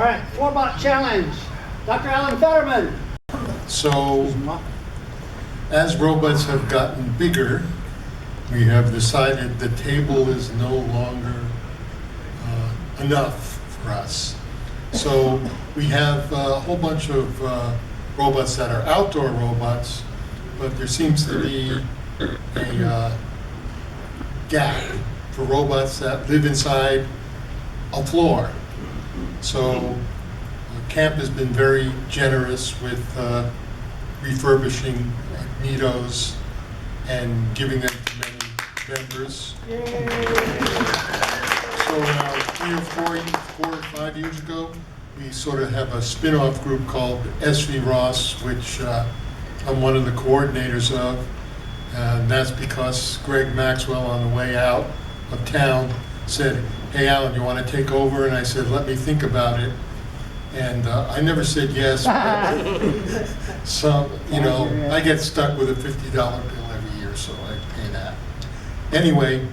right, FloorBot challenge. Dr. Alan Fetterman. So, as robots have gotten bigger, we have decided the table is no longer enough for us. So we have a whole bunch of robots that are outdoor robots, but there seems to be a gap for robots that live inside a floor. So camp has been very generous with refurbishing Nidos and giving them to many members. Yay. So 3 or 5 years ago, we sort of have a spin-off group called SV-ROS, which I'm one of the coordinators of. And that's because Greg Maxwell, on the way out of town, said, "Hey Alan, you want to take over?" And I said, "Let me think about it." And I never said yes, but so, you know, I get stuck with a $50 bill every year, so I pay that. Anyway,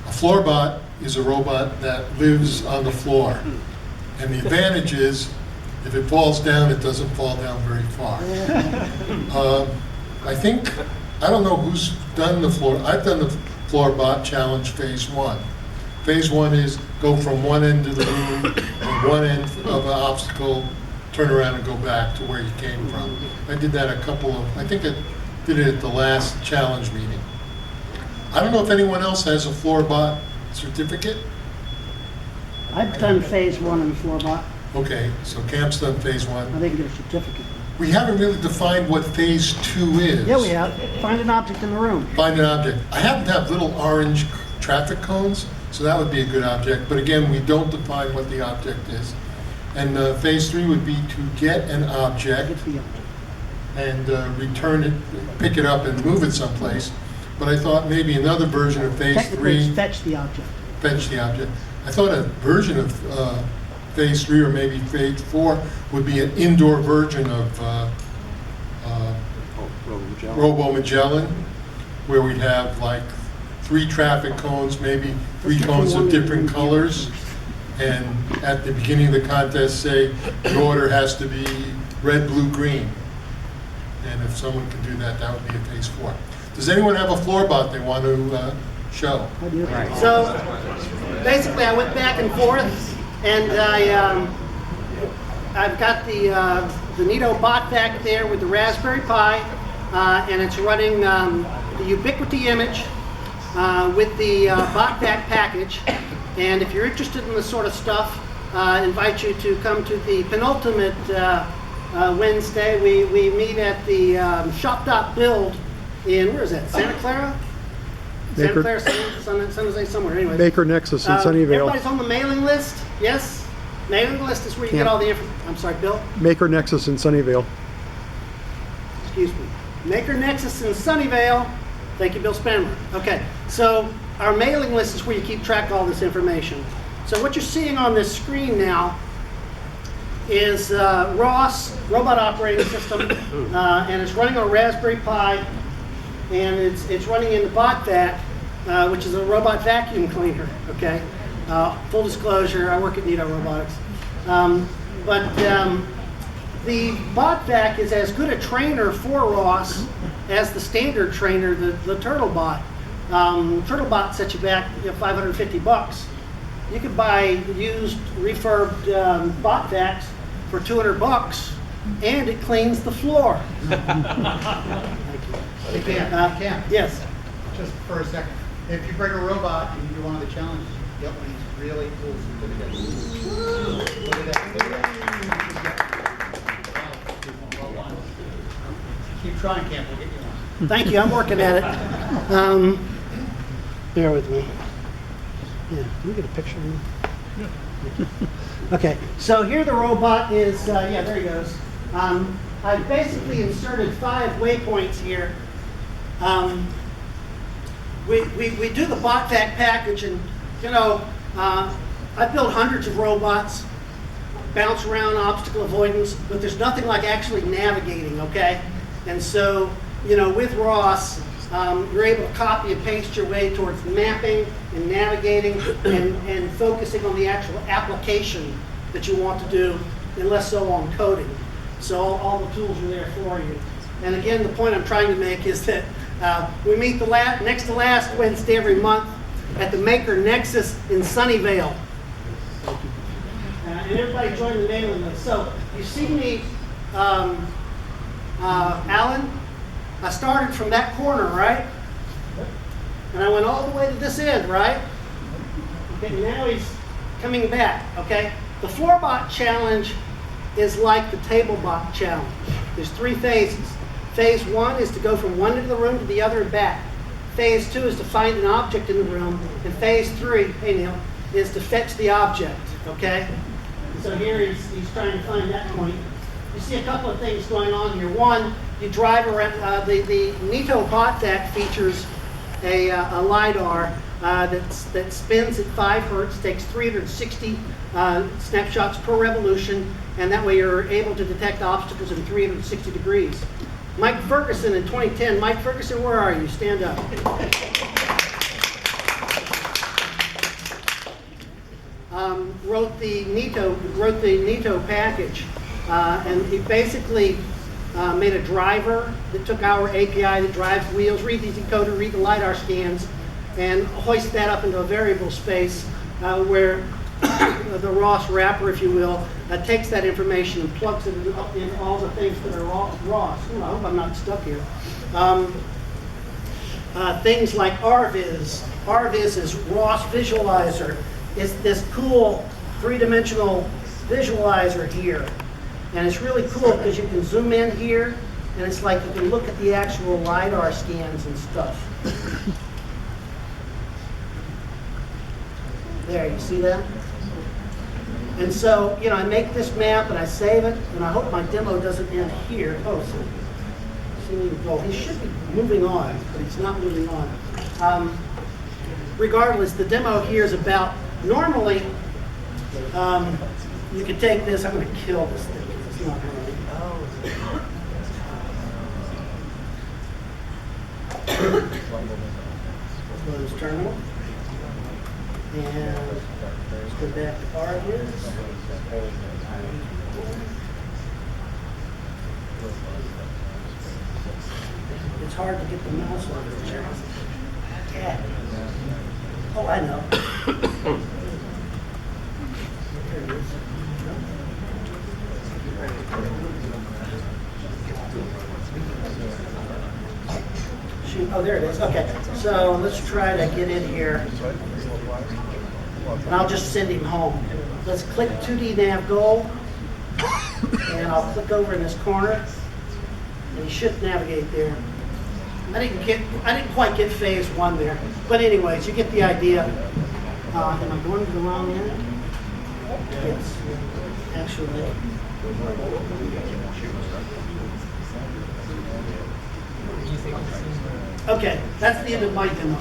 a FloorBot is a robot that lives on the floor. And the advantage is, if it falls down, it doesn't fall down very far. I don't know who's done the floor. I've done the FloorBot challenge phase 1. Phase 1 is go from one end of the room, and one end of an obstacle, turn around and go back to where you came from. I did that I think I did it at the last challenge meeting. I don't know if anyone else has a FloorBot certificate. I've done phase 1 in FloorBot. Okay, so Camp's done phase 1. I didn't get a certificate. We haven't really defined what phase 2 is. Yeah, we have. Find an object in the room. Find an object. I happen to have little orange traffic cones, so that would be a good object. But again, we don't define what the object is. And phase 3 would be to get an object Get the object. and return it, pick it up and move it someplace. But I thought maybe another version of phase Technically, 3, it's fetch the object. fetch the object. I thought a version of phase 3 or maybe phase 4 would be an indoor version of Robo Magellan, where we'd have like 3 traffic cones, maybe 3 cones of different colors. And at the beginning of the contest, say the order has to be red, blue, green. And if someone can do that, that would be a phase 4. Does anyone have a FloorBot they want to show? I do. So basically, I went back and forth, and I've got the Nido bot back there with the Raspberry Pi, and it's running the Ubiquity image with the bot back package. And if you're interested in this sort of stuff, I invite you to come to the penultimate Wednesday. We meet at the Shop.Build in, where is that, Santa Clara? Santa Clara, San Jose, somewhere, anyway. Baker Nexus in Sunnyvale. Everybody's on the mailing list, yes? Mailing list is where you get all the information. I'm sorry, Bill? Maker Nexus in Sunnyvale. Excuse me. Maker Nexus in Sunnyvale. Thank you, Bill Spanler. Okay, so our mailing list is where you keep track of all this information. So what you're seeing on this screen now is ROS, Robot Operating System, and it's running on a Raspberry Pi, and it's running in the BotVac, which is a robot vacuum cleaner, okay? Full disclosure, I work at Nido Robotics. The BotVac is as good a trainer for ROS as the standard trainer, the TurtleBot. TurtleBot sets you back $550. You could buy used refurbed BotVacs for $200, and it cleans the floor. Hey, Cam, Yes. just for a second. If you bring a robot and you do one of the challenges, you get one of these really cool certificates. Look at that. Look at that. Well done. Keep trying, Cam. We'll get you one. Thank you. I'm working at it. Bear with me. Yeah. Can we get a picture of him? Yeah. Okay. So here the robot is. Yeah, there he goes. I've basically inserted 5 waypoints here. We do the BotVac package, and you know, I built hundreds of robots, bounce around, obstacle avoidance, but there's nothing like actually navigating, okay? And so, you know, with ROS, you're able to copy and paste your way towards mapping and navigating and focusing on the actual application that you want to do, and less so on coding. So all the tools are there for you. And again, the point I'm trying to make is that we meet the next to last Wednesday every month at the Maker Nexus in Sunnyvale. And everybody join the mailing list. So you see me, Alan? I started from that corner, right? And I went all the way to this end, right? Okay, now he's coming back, okay? The FloorBot challenge is like the TableBot challenge. There's 3 phases. Phase 1 is to go from one end of the room to the other and back. Phase 2 is to find an object in the room. And phase 3, hey Neil, is to fetch the object, okay? So here he's trying to find that point. You see a couple of things going on here. One, you drive around, the Nito bot deck features a LiDAR that spins at 5 hertz, takes 360 snapshots per revolution, and that way you're able to detect obstacles in 360 degrees. Mike Ferguson in 2010. Mike Ferguson, where are you? Stand up. Wrote the Nito package, and he basically made a driver that took our API that drives wheels, read the decoder, read the LiDAR scans, and hoist that up into a variable space where the ROS wrapper, if you will, takes that information and plugs it up in all the things that are ROS. Ooh, I hope I'm not stuck here. Things like RViz. RViz is ROS Visualizer. It's this cool 3-dimensional visualizer here. And it's really cool because you can zoom in here, and it's like you can look at the actual LiDAR scans and stuff. There, you see that? And so, you know, I make this map and I save it, and I hope my demo doesn't end here. Oh, he should be moving on, but he's not moving on. Regardless, the demo here is about, normally, you could take this, I'm going to kill this thing because it's not running. Close terminal. And let's go back to RViz. It's hard to get the mouse over the chair. Yeah. Oh, I know. There it is. Shoot. Oh, there it is. Okay. So let's try to get in here. And I'll just send him home. Let's click 2D nav goal. And I'll click over in this corner. And he should navigate there. I didn't quite get phase 1 there. But anyways, you get the idea. Am I going to the wrong end? Yes. Actually. Okay, that's the end of my demo.